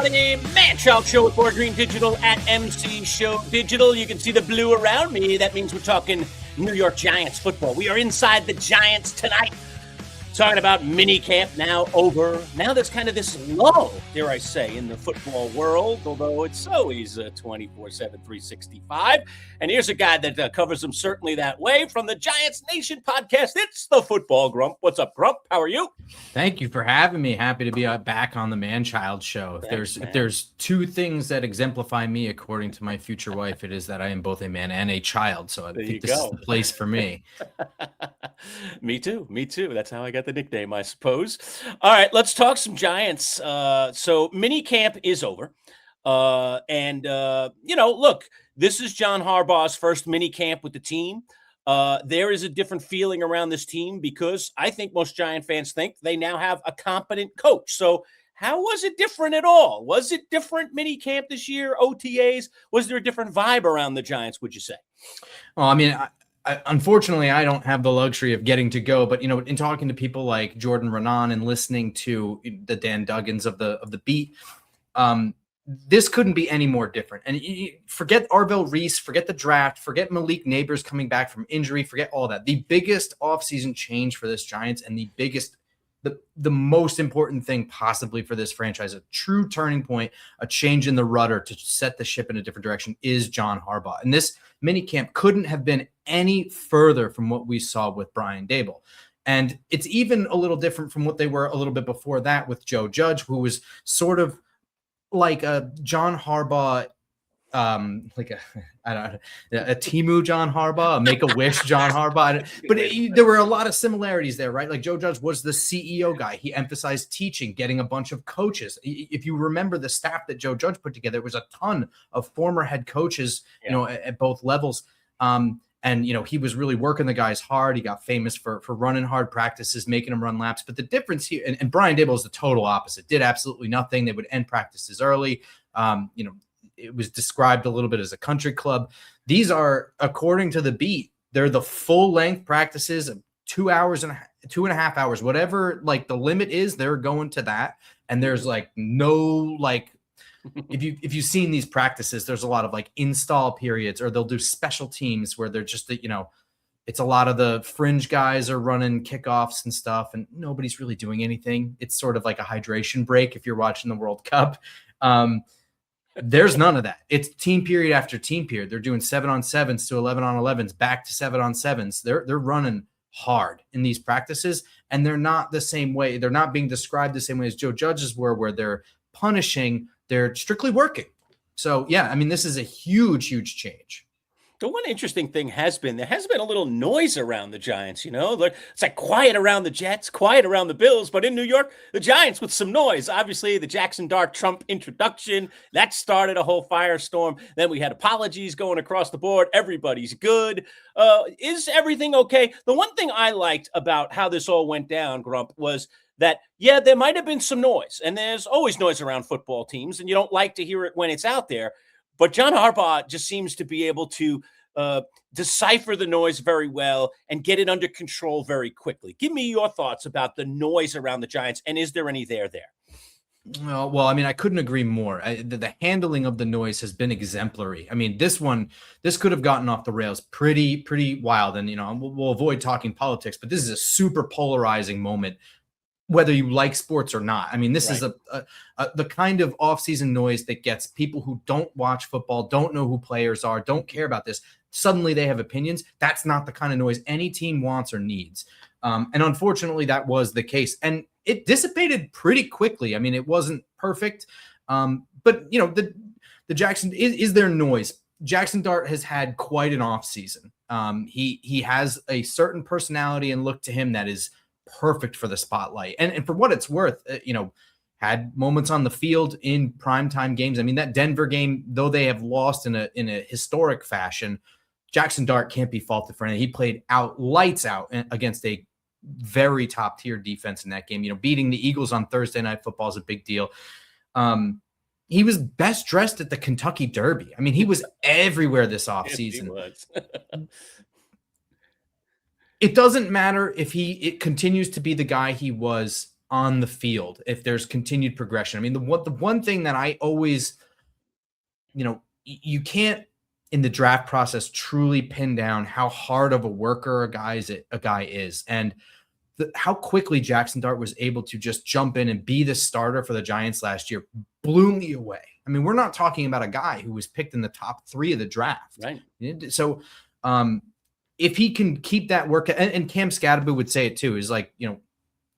everybody. Man Child Show with Board Green Digital at MC Show Digital. You can see the blue around me. That means we're talking New York Giants football. We are inside the Giants tonight. Talking about mini camp now over. Now there's kind of this lull, dare I say, in the football world, although it's always 24/7, 365. And here's a guy that covers them certainly that way from the Giants Nation podcast. It's the Football Grump. What's up, Grump? How are you? Thank you for having me. Happy to be back on the Man-Child Show. If there's two things that exemplify me, according to my future wife, it is that I am both a man and a child. So I think this is the place for me. Me too. That's how I got the nickname, I suppose. All right, let's talk some Giants. So mini camp is over. Look, this is John Harbaugh's first mini camp with the team. There is a different feeling around this team because I think most Giant fans think they now have a competent coach. So how was it different at all? Was it different mini camp this year, OTAs? Was there a different vibe around the Giants, would you say? Well, I mean, unfortunately, I don't have the luxury of getting to go, but, in talking to people like Jordan Renan and listening to the Dan Duggans of the beat, this couldn't be any more different. And forget Arvell Reese, forget the draft, forget Malik Neighbors coming back from injury, forget all that. The biggest offseason change for this Giants and the most important thing possibly for this franchise, a true turning point, a change in the rudder to set the ship in a different direction, is John Harbaugh. And this minicamp couldn't have been any further from what we saw with Brian Daboll. And it's even a little different from what they were a little bit before that with Joe Judge, who was sort of like a John Harbaugh, like a Timu John Harbaugh, a Make-A-Wish John Harbaugh. But there were a lot of similarities there, right? Like Joe Judge was the CEO guy. He emphasized teaching, getting a bunch of coaches. If you remember the staff that Joe Judge put together, it was a ton of former head coaches, at both levels. And he was really working the guys hard. He got famous for running hard practices, making them run laps. But the difference here, and Brian Daboll is the total opposite, did absolutely nothing. They would end practices early. It was described a little bit as a country club. These are, according to the beat, they're the full length practices of 2 hours and 2.5 hours, whatever like the limit is, they're going to that. And there's no if you've seen these practices, there's a lot of install periods, or they'll do special teams where they're just it's a lot of the fringe guys are running kickoffs and stuff, and nobody's really doing anything. It's sort of like a hydration break if you're watching the World Cup. There's none of that. It's team period after team period. They're doing 7-on-7s to 11-on-11s, back to 7-on-7s. They're running hard in these practices, and they're not the same way. They're not being described the same way as Joe Judge's were, where they're punishing. They're strictly working. So, yeah, I mean, this is a huge, huge change. The one interesting thing there has been a little noise around the Giants, It's quiet around the Jets, quiet around the Bills, but in New York, the Giants with some noise. Obviously, the Jackson Dart Trump introduction, that started a whole firestorm. Then we had apologies going across the board. Everybody's good. Is everything okay? The one thing I liked about how this all went down, Grump, was that, there might have been some noise, and there's always noise around football teams, and you don't like to hear it when it's out there. But John Harbaugh just seems to be able to decipher the noise very well and get it under control very quickly. Give me your thoughts about the noise around the Giants, and is there any there? Well, I mean, I couldn't agree more. The handling of the noise has been exemplary. I mean, this could have gotten off the rails pretty wild, and we'll avoid talking politics, but this is a super polarizing moment, whether you like sports or not. I mean, this is the kind of off-season noise that gets people who don't watch football, don't know who players are, don't care about this. Suddenly they have opinions. That's not the kind of noise any team wants or needs. And unfortunately, that was the case. And it dissipated pretty quickly. I mean, it wasn't perfect. But, the Jackson, is there noise? Jackson Dart has had quite an off-season. He has a certain personality and look to him that is perfect for the spotlight. And for what it's worth, had moments on the field in primetime games. I mean, that Denver game, though they have lost in a historic fashion, Jackson Dart can't be faulted for anything. He played lights out against a very top tier defense in that game. Beating the Eagles on Thursday Night Football is a big deal. He was best dressed at the Kentucky Derby. I mean, he was everywhere this offseason. Yes, it doesn't matter if it continues to be the guy he was on the field if there's continued progression. I mean, the one thing that I always, you can't in the draft process truly pin down how hard of a worker a guy is. And how quickly Jackson Dart was able to just jump in and be the starter for the Giants last year blew me away. I mean, we're not talking about a guy who was picked in the top 3 of the draft. Right. So if he can keep that work, and Cam Skattebo would say it too, is like,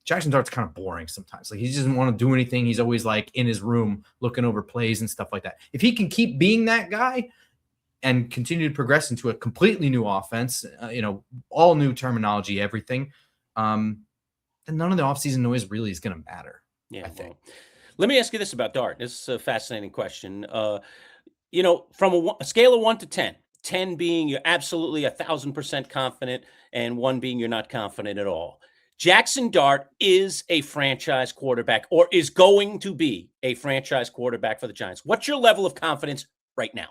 Jackson Dart's kind of boring sometimes. Like, he doesn't want to do anything. He's always like in his room looking over plays and stuff like that. If he can keep being that guy and continue to progress into a completely new offense, all new terminology, everything, then none of the offseason noise really is going to matter. Yeah, I think. well, let me ask you this about Dart. This is a fascinating question. From a scale of 1 to 10, 10 being you're absolutely 1,000% confident and 1 being you're not confident at all. Jackson Dart is a franchise quarterback, or is going to be a franchise quarterback for the Giants. What's your level of confidence right now?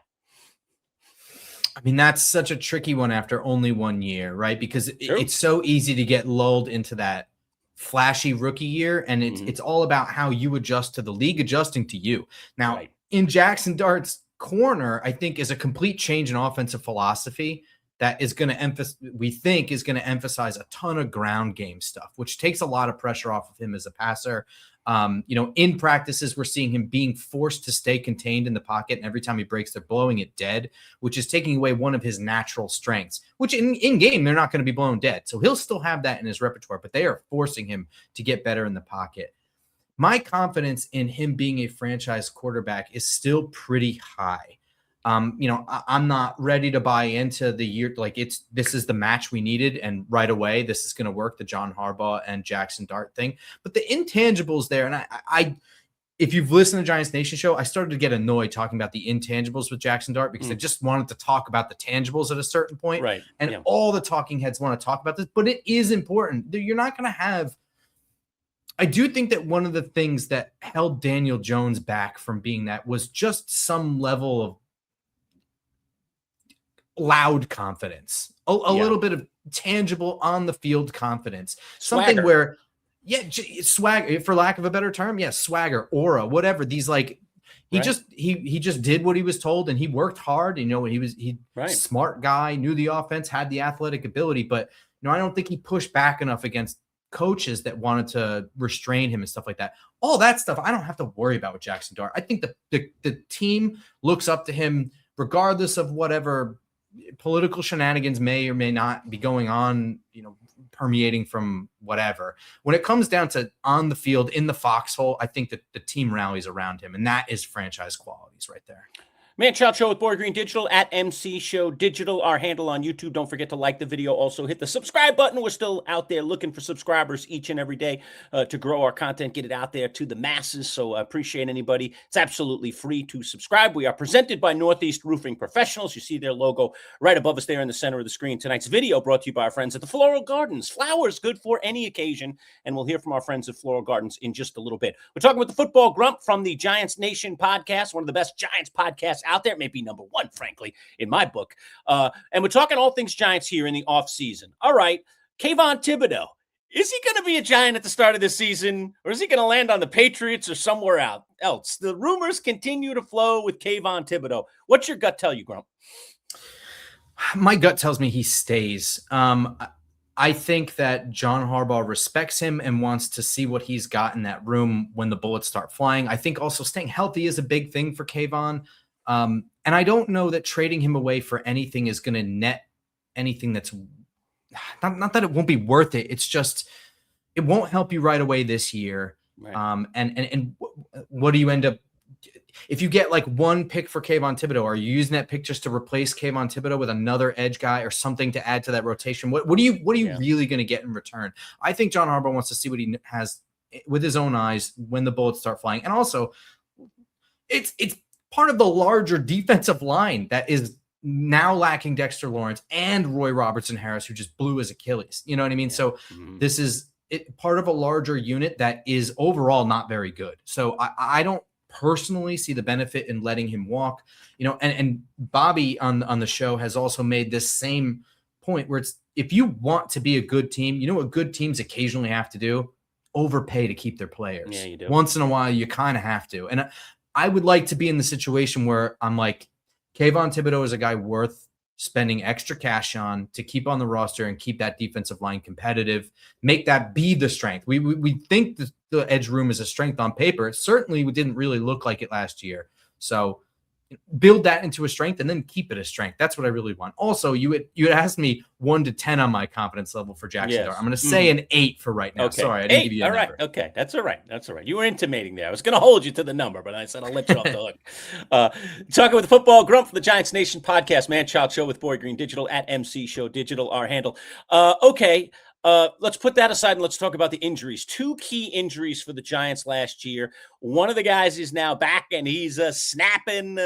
I mean, that's such a tricky one after only 1 year, right? Because it's so easy to get lulled into that flashy rookie year, and it's all about how you adjust to the league adjusting to you. Now, in Jackson Dart's corner, I think is a complete change in offensive philosophy that is going to emphasize a ton of ground game stuff, which takes a lot of pressure off of him as a passer. In practices, we're seeing him being forced to stay contained in the pocket. And every time he breaks, they're blowing it dead, which is taking away one of his natural strengths, which in game, they're not going to be blown dead. So he'll still have that in his repertoire, but they are forcing him to get better in the pocket. My confidence in him being a franchise quarterback is still pretty high. I'm not ready to buy into the year. Like this is the match we needed. And right away, this is going to work, the John Harbaugh and Jackson Dart thing, but the intangibles there. And I if you've listened to Giants Nation show, I started to get annoyed talking about the intangibles with Jackson Dart because I just wanted to talk about the tangibles at a certain point. Right. And all the talking heads want to talk about this, but it is important. You're not going to have, I do think that one of the things that held Daniel Jones back from being that was just some level of loud confidence, a little bit of tangible on the field confidence, something where, swag, for lack of a better term, swagger, aura, whatever. These he just did what he was told, and he worked hard. He smart guy, knew the offense, had the athletic ability, but I don't think he pushed back enough against coaches that wanted to restrain him and stuff like that. All that stuff I don't have to worry about with Jackson Dart. I think the team looks up to him regardless of whatever political shenanigans may or may not be going on, permeating from whatever. When it comes down to on the field in the foxhole, I think that the team rallies around him, and that is franchise qualities right there. Man Child Show with Board Green Digital at MC Show Digital, our handle on YouTube. Don't forget to like the video. Also hit the subscribe button. We're still out there looking for subscribers each and every day to grow our content, get it out there to the masses. So I appreciate anybody. It's absolutely free to subscribe. We are presented by Northeast Roofing Professionals. You see their logo right above us there in the center of the screen. Tonight's video brought to you by our friends at the Floral Gardens. Flowers good for any occasion. And we'll hear from our friends at Floral Gardens in just a little bit. We're talking with the Football Grump from the Giants Nation podcast, one of the best Giants podcasts out there. Maybe number one, frankly, in my book. And we're talking all things Giants here in the offseason. All right, Kayvon Thibodeaux. Is he going to be a Giant at the start of the season, or is he going to land on the Patriots or somewhere else? The rumors continue to flow with Kayvon Thibodeaux. What's your gut tell you, Grump? My gut tells me he stays. I think that John Harbaugh respects him and wants to see what he's got in that room when the bullets start flying. I think also staying healthy is a big thing for Kayvon. And I don't know that trading him away for anything is going to net anything that's not that it won't be worth it. It's just, it won't help you right away this year. Right. And what do you end up, if you get like one pick for Kayvon Thibodeaux, are you using that pick just to replace Kayvon Thibodeaux with another edge guy or something to add to that rotation? What are you really going to get in return? I think John Harbaugh wants to see what he has with his own eyes when the bullets start flying. And also it's part of the larger defensive line that is now lacking Dexter Lawrence and Roy Robertson Harris, who just blew his Achilles. You know what I mean? Yeah. So this is part of a larger unit that is overall not very good. So I don't personally see the benefit in letting him walk, and Bobby on the show has also made this same point where it's, if you want to be a good team, what good teams occasionally have to do? overpay to keep their Yeah, players. you do. Once in a while, you kind of have to. And I would like to be in the situation where I'm like, Kayvon Thibodeaux is a guy worth spending extra cash on to keep on the roster and keep that defensive line competitive, make that be the strength. We think the edge room is a strength on paper. It certainly didn't really look like it last year. So build that into a strength and then keep it a strength. That's what I really want. Also, you had asked me 1 to 10 on my confidence level for Jackson Dart. I'm going to say an 8 for right now. Okay. Sorry, I didn't give you a all number. Right. Okay, that's all right. That's all right. You were intimating there. I was going to hold you to the number, but I said I'll let you off the hook. Talking with the Football Grump for the Giants Nation podcast, man-child show with Boy Green Digital at MC Show Digital, our handle. Okay. Let's put that aside and let's talk about the injuries. 2 key injuries for the Giants last year. One of the guys is now back and he's snapping.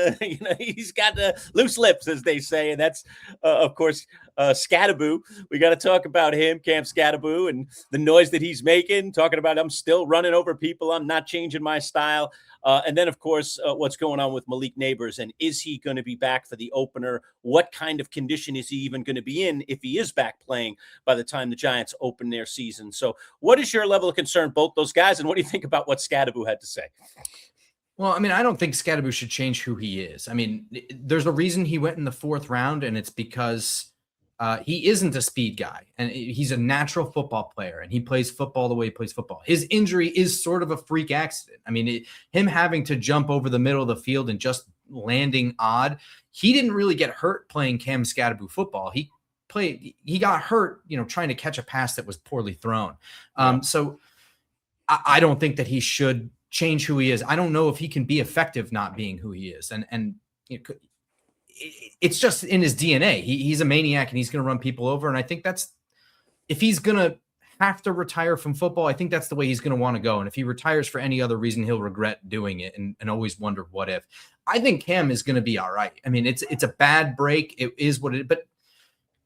He's got loose lips, as they say, and that's of course Skattebo. We got to talk about him, Cam Skattebo, and the noise that he's making. Talking about I'm still running over people. I'm not changing my style. And then, of course, what's going on with Malik Neighbors, and is he going to be back for the opener? What kind of condition is he even going to be in if he is back playing by the time the Giants open their season? So what is your level of concern, both those guys, and what do you think about what Skattebo had to say? Well, I mean, I don't think Skattebo should change who he is. I mean, there's a reason he went in the 4th round, and it's because he isn't a speed guy, and he's a natural football player, and he plays football the way he plays football. His injury is sort of a freak accident. I mean, him having to jump over the middle of the field and just landing odd, he didn't really get hurt playing Cam Skattebo football. He got hurt, trying to catch a pass that was poorly thrown. So I don't think that he should change who he is. I don't know if he can be effective not being who he is. And it's just in his DNA. He's a maniac and he's going to run people over. And I think if he's going to have to retire from football, I think that's the way he's going to want to go. And if he retires for any other reason, he'll regret doing it and always wonder what if. I think Cam is going to be all right. I mean, it's a bad break. It is what it is, but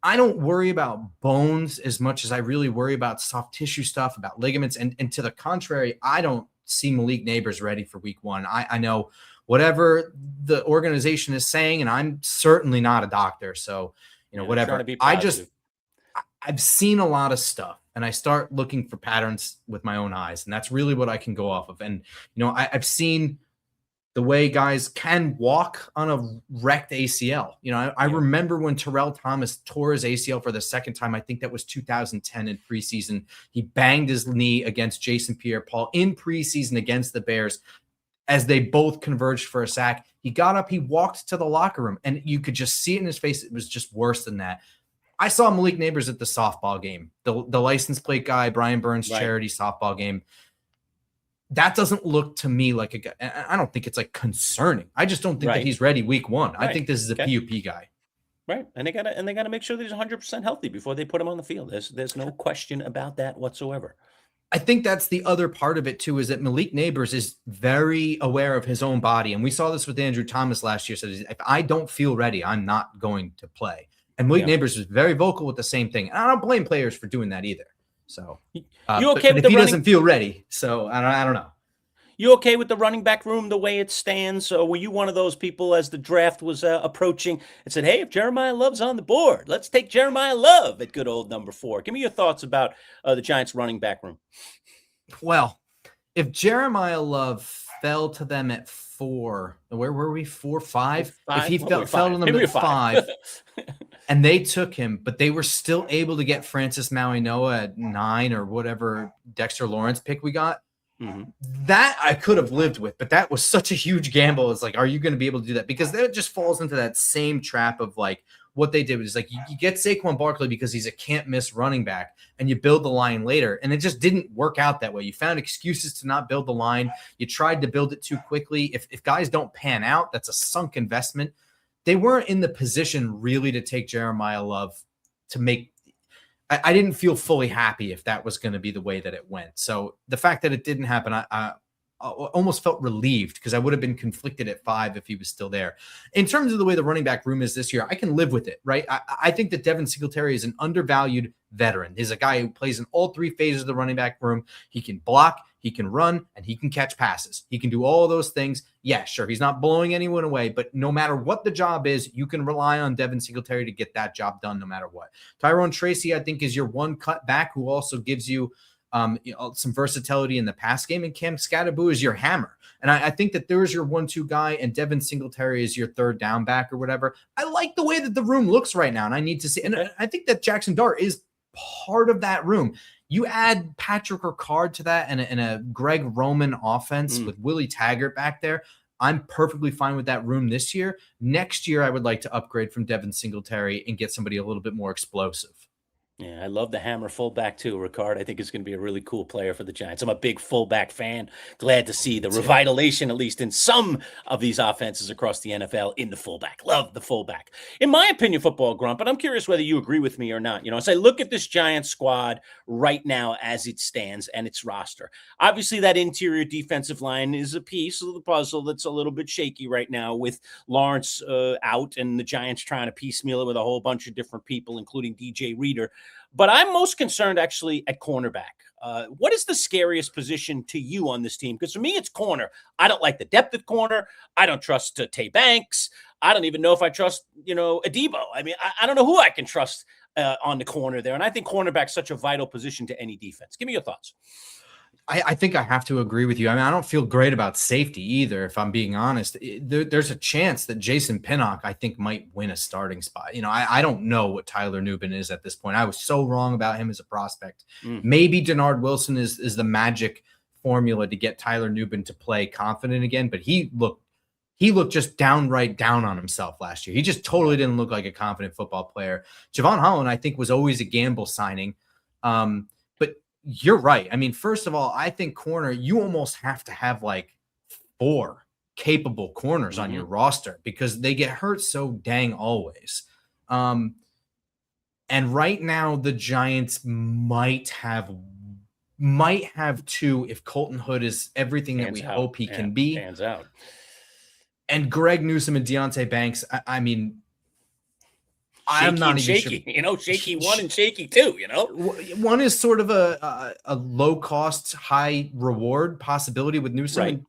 I don't worry about bones as much as I really worry about soft tissue stuff, about ligaments. And to the contrary, I don't see Malik Neighbors ready for week 1. I know whatever the organization is saying, and I'm certainly not a doctor. So, whatever. I've seen a lot of stuff and I start looking for patterns with my own eyes. And that's really what I can go off of. And, I've seen the way guys can walk on a wrecked ACL. I remember when Terrell Thomas tore his ACL for the second time. I think that was 2010 in preseason. He banged his knee against Jason Pierre-Paul in preseason against the Bears as they both converged for a sack. He got up, he walked to the locker room, and you could just see it in his face. It was just worse than that. I saw Malik Neighbors at the softball game, the license plate guy, Brian Burns charity softball game. That doesn't look to me like a guy. I don't think it's like concerning. I just don't think that he's ready week 1. I think this is a PUP guy. Right. And they gotta make sure that he's 100% healthy before they put him on the field. There's no question about that whatsoever. I think that's the other part of it too, is that Malik Neighbors is very aware of his own body. And we saw this with Andrew Thomas last year. So if I don't feel ready, I'm not going to play. And Malik Neighbors is very vocal with the same thing. And I don't blame players for doing that either. So you okay with if he doesn't feel ready? So I don't know. You okay with the running back room the way it stands? Or were you one of those people as the draft was approaching and said, hey, if Jeremiah Love's on the board, let's take Jeremiah Love at good old number 4? Give me your thoughts about the Giants running back room. Well, if Jeremiah Love fell to them at 4, where were we? 4, 5? If he fell to them at 5 and they took him, but they were still able to get Francis Mauigoa at 9 or whatever Dexter Lawrence pick we got, that I could have lived with, but that was such a huge gamble. It's like, are you going to be able to do that? Because that just falls into that same trap of like what they did was like you get Saquon Barkley because he's a can't miss running back and you build the line later. And it just didn't work out that way. You found excuses to not build the line. You tried to build it too quickly. If guys don't pan out, that's a sunk investment. They weren't in the position really to take Jeremiah Love to make. I didn't feel fully happy if that was going to be the way that it went. So the fact that it didn't happen, I almost felt relieved because I would have been conflicted at 5 if he was still there. In terms of the way the running back room is this year, I can live with it, right? I think that Devin Singletary is an undervalued veteran. He's a guy who plays in all 3 phases of the running back room. He can block, he can run, and he can catch passes. He can do all of those things. Yeah, sure, he's not blowing anyone away, but no matter what the job is, you can rely on Devin Singletary to get that job done no matter what. Tyrone Tracy, I think, is your one cut back who also gives you some versatility in the pass game, and Cam Skattebo is your hammer. And I think that there's your 1-2 guy, and Devin Singletary is your third down back or whatever. I like the way that the room looks right now, and I need to see. And I think that Jackson Dart is part of that room. You add Patrick Ricard to that and a Greg Roman offense with Willie Taggart back there. I'm perfectly fine with that room this year. Next year, I would like to upgrade from Devin Singletary and get somebody a little bit more explosive. Yeah, I love the hammer fullback too, Ricard. I think is going to be a really cool player for the Giants. I'm a big fullback fan. Glad to see the revitalization, at least in some of these offenses across the NFL, in the fullback. Love the fullback. In my opinion, Football Grump, but I'm curious whether you agree with me or not. As I look at this Giants squad right now as it stands and its roster, obviously that interior defensive line is a piece of the puzzle that's a little bit shaky right now with Lawrence out and the Giants trying to piecemeal it with a whole bunch of different people, including DJ Reader. But I'm most concerned actually at cornerback. What is the scariest position to you on this team? Because for me, it's corner. I don't like the depth at corner. I don't trust Tay Banks. I don't even know if I trust, Adebo. I mean, I don't know who I can trust on the corner there. And I think cornerback's such a vital position to any defense. Give me your thoughts. I think I have to agree with you. I mean, I don't feel great about safety either, if I'm being honest. There's a chance that Jason Pinnock, I think, might win a starting spot. I don't know what Tyler Nubin is at this point. I was so wrong about him as a prospect. Maybe Denard Wilson is the magic formula to get Tyler Nubin to play confident again, but he looked just downright down on himself last year. He just totally didn't look like a confident football player. Javon Holland, I think, was always a gamble signing. You're right. I mean, first of all, I think corner, you almost have to have like 4 capable corners on your roster because they get hurt so dang always. And right now the Giants might have 2 if Colton Hood is everything that we hope he can be. Hands out. And Greg Newsome and Deontay Banks, I mean, I'm not even shaky, sure. Shaky 1 and shaky 2, One is sort of a low cost, high reward possibility with Newsome. Right.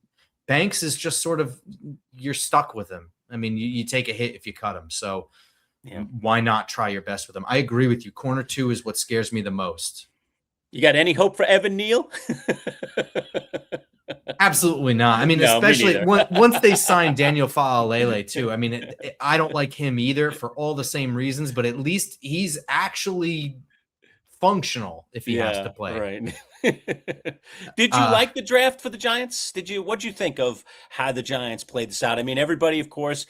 Banks is just sort of, you're stuck with him. I mean, you take a hit if you cut him. So why not try your best with him? I agree with you. Corner 2 is what scares me the most. You got any hope for Evan Neal? Absolutely not. I mean, no, especially once they signed Daniel Faalele too. I mean, I don't like him either for all the same reasons, but at least he's actually functional if he has to play. Right. Did you like the draft for the Giants? What'd you think of how the Giants played this out? I mean, everybody, of course,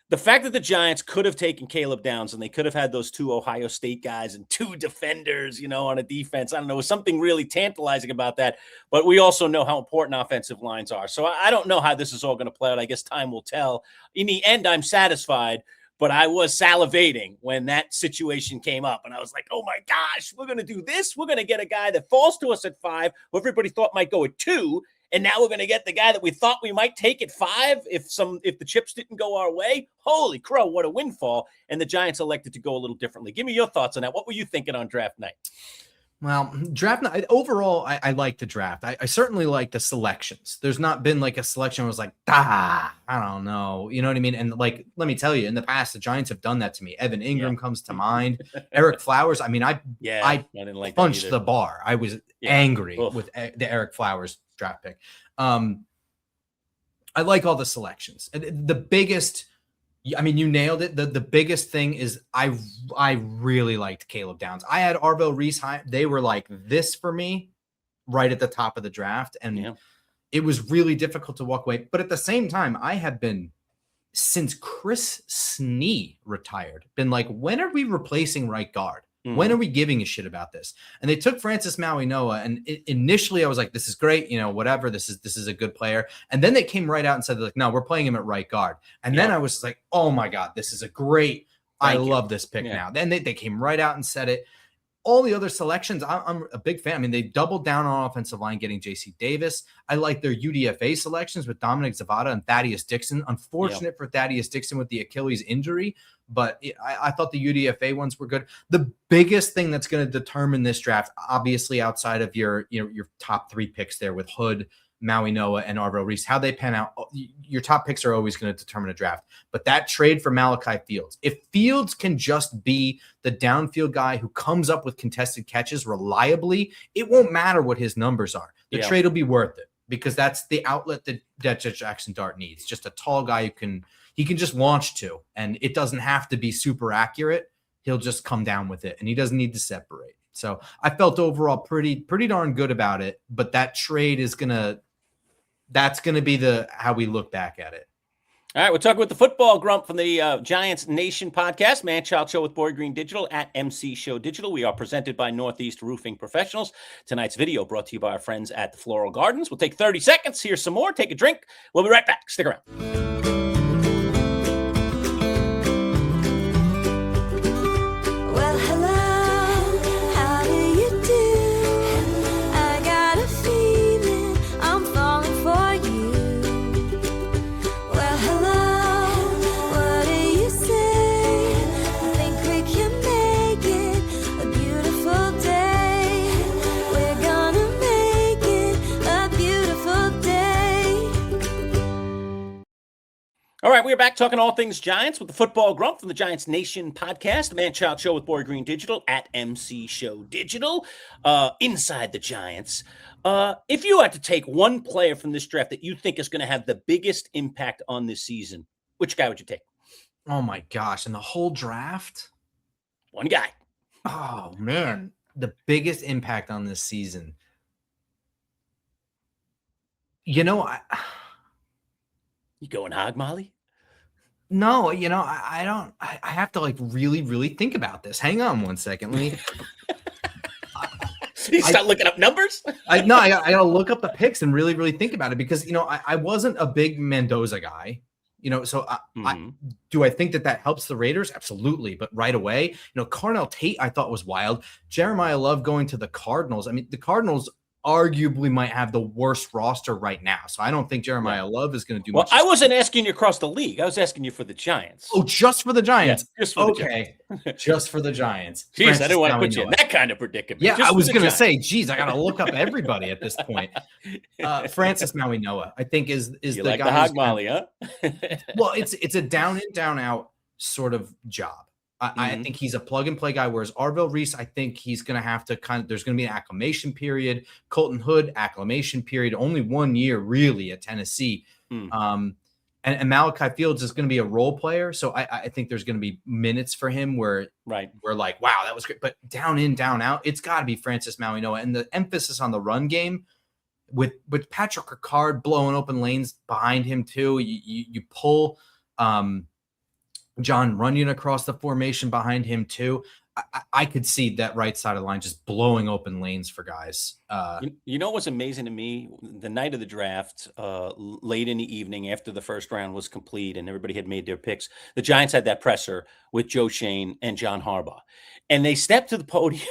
the fact that the Giants could have taken Caleb Downs and they could have had those 2 Ohio State guys and 2 defenders, on a defense. I don't know, something really tantalizing about that. But we also know how important offensive lines are. So I don't know how this is all going to play out. I guess time will tell. In the end, I'm satisfied, but I was salivating when that situation came up. And I was like, oh my gosh, we're going to do this. We're going to get a guy that falls to us at 5, who everybody thought might go at 2. And now we're going to get the guy that we thought we might take at 5 if the chips didn't go our way. Holy crow, what a windfall. And the Giants elected to go a little differently. Give me your thoughts on that. What were you thinking on draft night? Well, draft night, overall, I like the draft. I certainly like the selections. There's not been like a selection where I was like, I don't know. You know what I mean? And like, let me tell you, in the past, the Giants have done that to me. Evan Ingram comes to mind. Eric Flowers. I mean, I didn't like punched the bar. I was angry with the Eric Flowers draft pick. I like all the selections. The biggest, I mean, you nailed it. The biggest thing is I really liked Caleb Downs. I had Arvell Reese high. They were like this for me right at the top of the draft. And it was really difficult to walk away. But at the same time, I have been, since Chris Snee retired, been like, when are we replacing right guard? When are we giving a shit about this? And they took Francis Maui-Noa, and initially I was like, this is great, whatever. This is a good player. And then they came right out and said, like, no, we're playing him at right guard. And then I was like, oh my God, this is a great, I love this pick now. Then they came right out and said it. All the other selections, I'm a big fan. I mean, they doubled down on offensive line, getting J.C. Davis. I like their UDFA selections with Dominic Zavada and Thaddeus Dixon. Unfortunate for Thaddeus Dixon with the Achilles injury, but I thought the UDFA ones were good. The biggest thing that's going to determine this draft, obviously outside of your top 3 picks there with Hood, Maui Noah and Arvell Reese. How they pan out, your top picks are always going to determine a draft. But that trade for Malachi Fields, if Fields can just be the downfield guy who comes up with contested catches reliably, it won't matter what his numbers are. The trade will be worth it because that's the outlet that Jackson Dart needs. Just a tall guy who he can just launch to, and it doesn't have to be super accurate. He'll just come down with it, and he doesn't need to separate. So I felt overall pretty darn good about it. But that trade that's gonna be how we look back at it. All right, we're talking with the Football Grump from the Giants Nation podcast, Man-Child Show with Boyd Green Digital at MC Show Digital. We are presented by Northeast Roofing Professionals. Tonight's video brought to you by our friends at the Floral Gardens. We'll take 30 seconds, hear some more, take a drink. We'll be right back. Stick around. All right, we're back talking all things Giants with the Football Grump from the Giants Nation podcast, the Man-Child Show with Boyd Green Digital at MC Show Digital. Inside the Giants, if you had to take one player from this draft that you think is going to have the biggest impact on this season, which guy would you take? Oh my gosh, and the whole draft? One guy. Oh man, the biggest impact on this season. You going hog, Molly? No, I don't. I have to really, really think about this. Hang on one second. Let me. You start looking up numbers? I gotta look up the picks and really, really think about it because I wasn't a big Mendoza guy. So do I think that helps the Raiders? Absolutely. But right away, Carnell Tate I thought was wild. Jeremiah Love going to the Cardinals. I mean, the Cardinals arguably might have the worst roster right now. So I don't think Jeremiah Love is going to do much. Well, I wasn't asking you across the league. I was asking you for the Giants. Oh, just for the Giants? Yeah, just for the Giants. Just for the Giants. Jeez, Francis, I didn't want to put you in that kind of predicament. Yeah, I was going to say, geez, I got to look up everybody at this point. Francis Maui Noah, I think is you the like guy. The hog molly, huh? Well, it's a down in, down out sort of job. I think he's a plug and play guy, whereas Arvell Reese, I think he's going to have to there's going to be an acclimation period. Colton Hood, acclimation period, only 1 year really at Tennessee. And Malachi Fields is going to be a role player. So I think there's going to be minutes for him where we're like, wow, that was great. But down in, down out, it's got to be Francis Maui Noah. And the emphasis on the run game with Patrick Ricard blowing open lanes behind him too. You pull John Runyon across the formation behind him too. I could see that right side of the line just blowing open lanes for guys. You know what's amazing to me? The night of the draft, late in the evening after the first round was complete and everybody had made their picks, the Giants had that presser with Joe Shane and John Harbaugh. And they stepped to the podium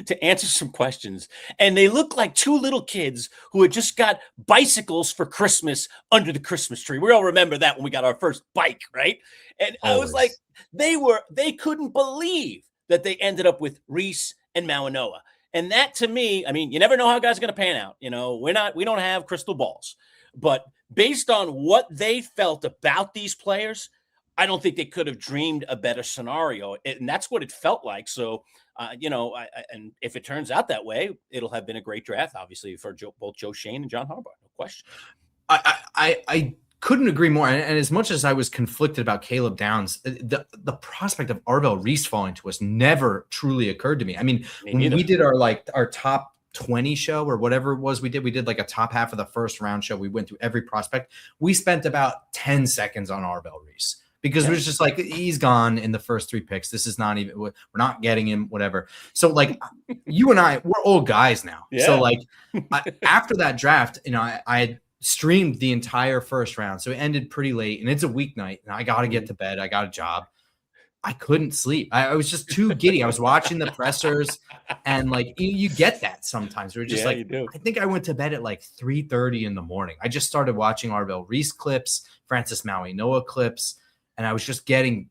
to answer some questions. And they looked like two little kids who had just got bicycles for Christmas under the Christmas tree. We all remember that when we got our first bike, right? And I was like, they couldn't believe that they ended up with Reese and Maui Noah. And that to me, I mean, you never know how guys are going to pan out. We don't have crystal balls, but based on what they felt about these players, I don't think they could have dreamed a better scenario. And that's what it felt like. So, and if it turns out that way, it'll have been a great draft, obviously, for both Joe Shane and John Harbaugh. No question. I couldn't agree more. And as much as I was conflicted about Caleb Downs, the prospect of Arvell Reese falling to us never truly occurred to me. I mean, when we did our top 20 show or whatever it was we did like a top half of the first round show. We went through every prospect. We spent about 10 seconds on Arvell Reese. Because it was just like, he's gone in the first 3 picks. This is not even, we're not getting him, whatever. So like you and I, we're old guys now. Yeah. So like after that draft, I had streamed the entire first round. So it ended pretty late and it's a weeknight and I got to get to bed. I got a job. I couldn't sleep. I was just too giddy. I was watching the pressers and like, you get that sometimes. We're just I think I went to bed at like 3:30 in the morning. I just started watching Arvell Reese clips, Francis Maui Noah clips. And I was just getting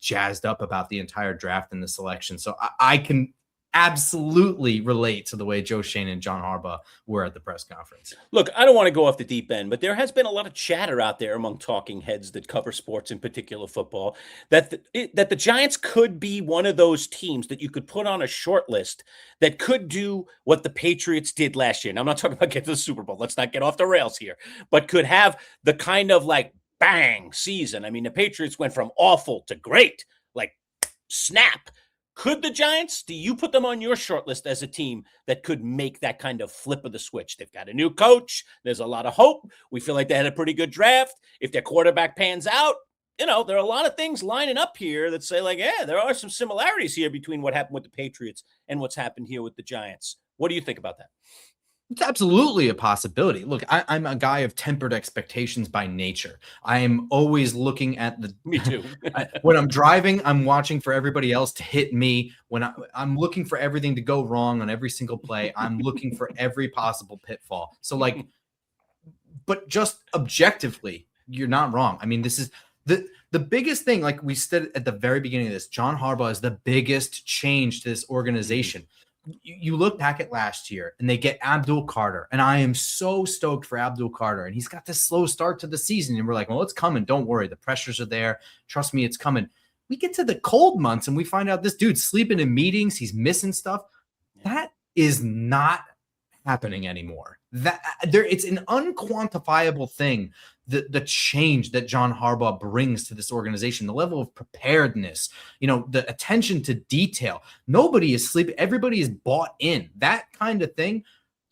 jazzed up about the entire draft and the selection. So I can absolutely relate to the way Joe Schoen and John Harbaugh were at the press conference. Look, I don't want to go off the deep end, but there has been a lot of chatter out there among talking heads that cover sports, in particular football, that the Giants could be one of those teams that you could put on a short list that could do what the Patriots did last year. Now, I'm not talking about getting to the Super Bowl. Let's not get off the rails here, but could have the kind of like bang season. I mean, the Patriots went from awful to great, like snap. Could the Giants, do you put them on your short list as a team that could make that kind of flip of the switch? They've got a new coach. There's a lot of hope. We feel like they had a pretty good draft. If their quarterback pans out, there are a lot of things lining up here that say like, yeah, there are some similarities here between what happened with the Patriots and what's happened here with the Giants. What do you think about that? It's absolutely a possibility. Look, I'm a guy of tempered expectations by nature. I am always looking at the. Me too. When I'm driving, I'm watching for everybody else to hit me. When I'm looking for everything to go wrong on every single play, I'm looking for every possible pitfall. So, like, but just objectively, you're not wrong. I mean, this is the biggest thing. Like we said at the very beginning of this, John Harbaugh is the biggest change to this organization. You look back at last year and they get Abdul Carter, and I am so stoked for Abdul Carter, and he's got this slow start to the season, and we're like, well, it's coming. Don't worry. The pressures are there. Trust me, it's coming. We get to the cold months and we find out this dude's sleeping in meetings. He's missing stuff. That is not happening anymore. It's an unquantifiable thing. The change that John Harbaugh brings to this organization, the level of preparedness, the attention to detail. Nobody is sleeping. Everybody is bought in. That kind of thing.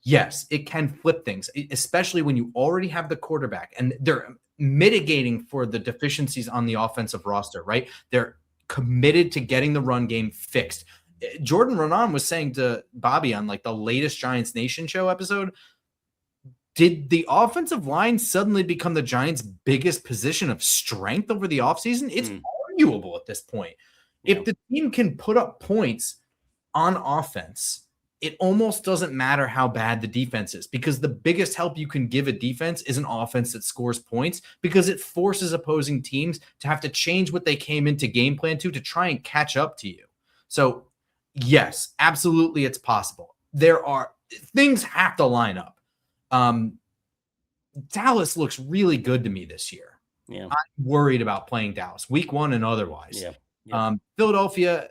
Yes, it can flip things, especially when you already have the quarterback and they're mitigating for the deficiencies on the offensive roster, right? They're committed to getting the run game fixed. Jordan Renan was saying to Bobby on like the latest Giants Nation show episode, did the offensive line suddenly become the Giants' biggest position of strength over the offseason? It's arguable at this point. Yeah. If the team can put up points on offense, it almost doesn't matter how bad the defense is, because the biggest help you can give a defense is an offense that scores points, because it forces opposing teams to have to change what they came into game plan to try and catch up to you. So yes, absolutely, it's possible. Things have to line up. Dallas looks really good to me this year. Yeah. I'm worried about playing Dallas week 1 and otherwise. Yeah. Philadelphia,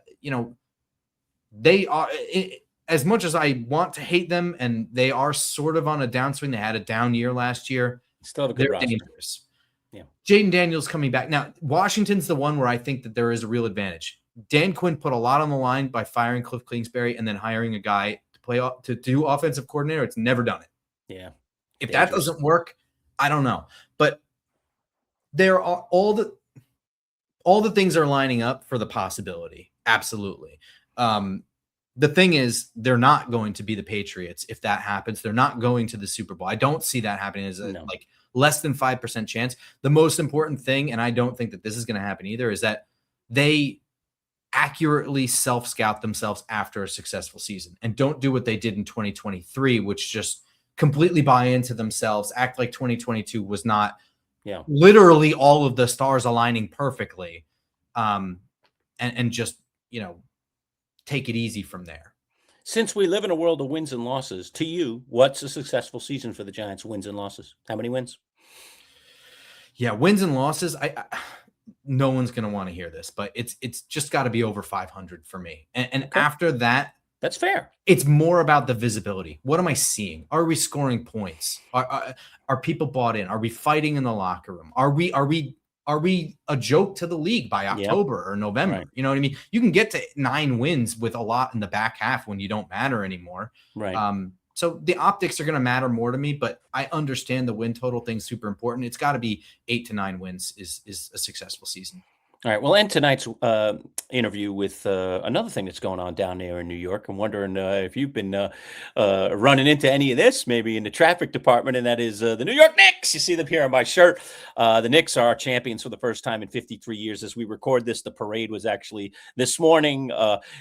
they are, as much as I want to hate them, and they are sort of on a downswing. They had a down year last year. Still have a good roster. Dangerous. Yeah. Jaden Daniels coming back. Now, Washington's the one where I think that there is a real advantage. Dan Quinn put a lot on the line by firing Cliff Kingsbury and then hiring a guy to do offensive coordinator. It's never done it. Yeah. If that doesn't work, I don't know. But there are all the things are lining up for the possibility. Absolutely. The thing is, they're not going to be the Patriots. If that happens, they're not going to the Super Bowl. I don't see that happening as like less than 5% chance. The most important thing, and I don't think that this is going to happen either, is that they accurately self-scout themselves after a successful season and don't do what they did in 2023, which just completely buy into themselves, act like 2022 was not literally all of the stars aligning perfectly, and just, take it easy from there. Since we live in a world of wins and losses, to you, what's a successful season for the Giants? Wins and losses. How many wins? Yeah, wins and losses. No one's going to want to hear this, but it's just got to be over 500 for me. And okay. After that, that's fair. It's more about the visibility. What am I seeing? Are we scoring points? Are people bought in? Are we fighting in the locker room? Are we a joke to the league by October or November? Right. You know what I mean? You can get to 9 wins with a lot in the back half when you don't matter anymore. Right. So the optics are going to matter more to me, but I understand the win total thing's super important. It's got to be 8 to 9 wins is a successful season. All right. Well, end tonight's interview with another thing that's going on down there in New York. I'm wondering if you've been running into any of this, maybe in the traffic department, and that is the New York Knicks. You see them here on my shirt. The Knicks are champions for the first time in 53 years. As we record this, the parade was actually this morning.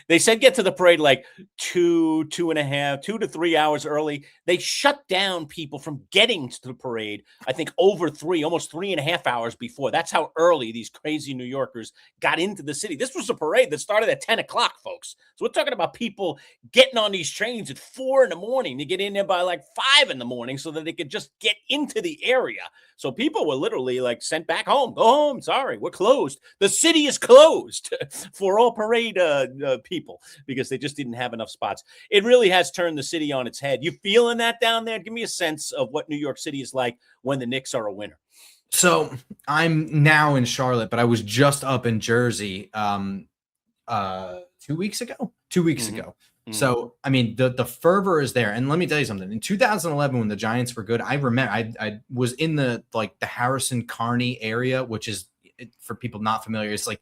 They said get to the parade like 2 to 3 hours early. They shut down people from getting to the parade, I think, over almost 3.5 hours before. That's how early these crazy New York Yorkers got into the city. This was a parade that started at 10 o'clock, folks. So we're talking about people getting on these trains at 4 in the morning to get in there by like 5 in the morning so that they could just get into the area. So people were literally like sent back home. Go home. Sorry, we're closed. The city is closed for all parade people because they just didn't have enough spots. It really has turned the city on its head. You feeling that down there? Give me a sense of what New York City is like when the Knicks are a winner. So I'm now in Charlotte, but I was just up in Jersey 2 weeks ago. 2 weeks ago. So, I mean, the fervor is there. And let me tell you something. In 2011, when the Giants were good, I remember I was in the Harrison Kearney area, which is, for people not familiar, it's like,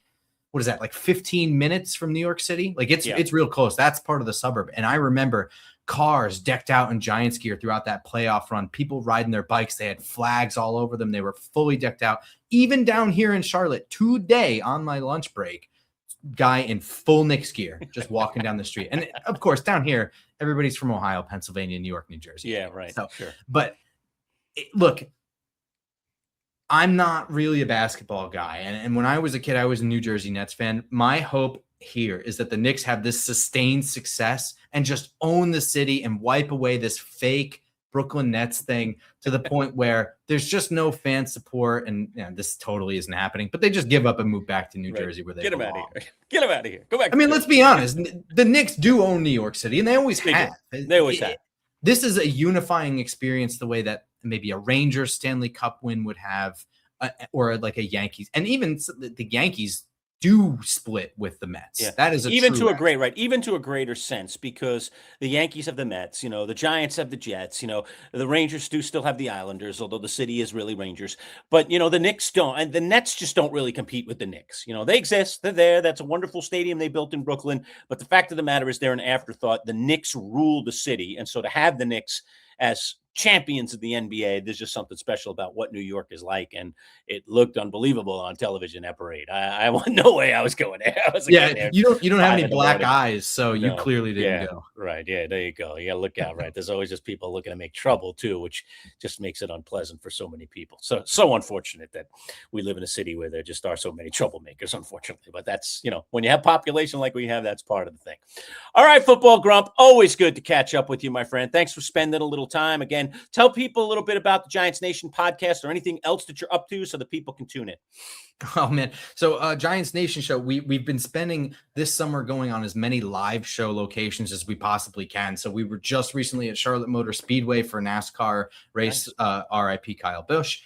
what is that, like 15 minutes from New York City? Like it's real close. That's part of the suburb. And I remember cars decked out in Giants gear throughout that playoff run, people riding their bikes. They had flags all over them. They were fully decked out. Even down here in Charlotte today on my lunch break, guy in full Knicks gear just walking down the street. And of course, down here, everybody's from Ohio, Pennsylvania, New York, New Jersey. Yeah, right. So, sure. But look, I'm not really a basketball guy. And when I was a kid, I was a New Jersey Nets fan. My hope here is that the Knicks have this sustained success and just own the city and wipe away this fake Brooklyn Nets thing to the point where there's just no fan support. And this totally isn't happening, but they just give up and move back to New Jersey where they Get them belong. out of here. Get them out of here. Go back. I mean, let's be honest. The Knicks do own New York City, and they always have. They always have. This is a unifying experience the way that maybe a Rangers Stanley Cup win would have, or like a Yankees. And even the Yankees do split with the Mets. Yeah. That is even to a greater sense, because the Yankees have the Mets, the Giants have the Jets, the Rangers do still have the Islanders, although the city is really Rangers. But the Knicks don't, and the Nets just don't really compete with the Knicks. They exist, they're there. That's a wonderful stadium they built in Brooklyn. But the fact of the matter is, they're an afterthought. The Knicks rule the city, and so to have the Knicks as champions of the NBA, there's just something special about what New York is like, and it looked unbelievable on television, that parade. I no way I was going there. You don't have any black eyes, so you clearly didn't go. Right, yeah, there you go. You gotta look out, right? There's always just people looking to make trouble too, which just makes it unpleasant for so many people. So unfortunate that we live in a city where there just are so many troublemakers, unfortunately. But that's, when you have population like we have, that's part of the thing. All right, Football Grump, always good to catch up with you, my friend. Thanks for spending a little time. Again, tell people a little bit about the Giants Nation podcast or anything else that you're up to so that people can tune in. Oh, man. So Giants Nation show, we've been spending this summer going on as many live show locations as we possibly can. So we were just recently at Charlotte Motor Speedway for NASCAR race, nice. RIP Kyle Busch.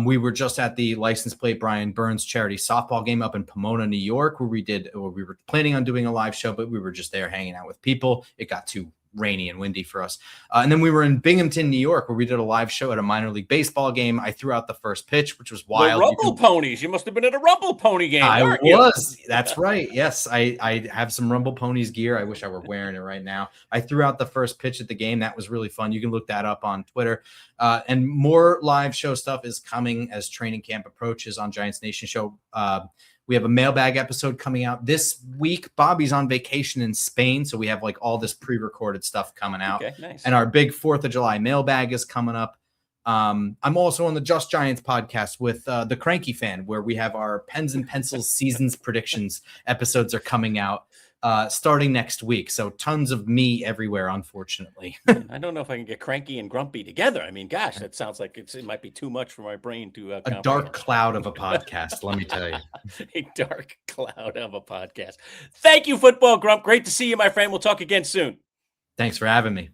We were just at the license plate Brian Burns charity softball game up in Pomona, New York, where we were planning on doing a live show, but we were just there hanging out with people. It got too rainy and windy for us. And then we were in Binghamton, New York, where we did a live show at a minor league baseball game. I threw out the first pitch, which was wild. The Rumble Ponies. You must have been at a Rumble Pony game. I was. That's right. Yes. I have some Rumble Ponies gear. I wish I were wearing it right now. I threw out the first pitch at the game. That was really fun. You can look that up on Twitter. And more live show stuff is coming as training camp approaches on Giants Nation show. We have a mailbag episode coming out this week. Bobby's on vacation in Spain, so we have like all this pre-recorded stuff coming out. Okay, nice. And our big 4th of July mailbag is coming up. I'm also on the Just Giants podcast with the Cranky Fan, where we have our Pens and Pencils seasons predictions episodes are coming out starting next week. So tons of me everywhere, unfortunately. I don't know if I can get Cranky and Grumpy together. I mean, gosh, that sounds like it might be too much for my brain to a dark cloud of a podcast, let me tell you. A dark cloud of a podcast. Thank you, Football Grump. Great to see you, my friend. We'll talk again soon. Thanks for having me.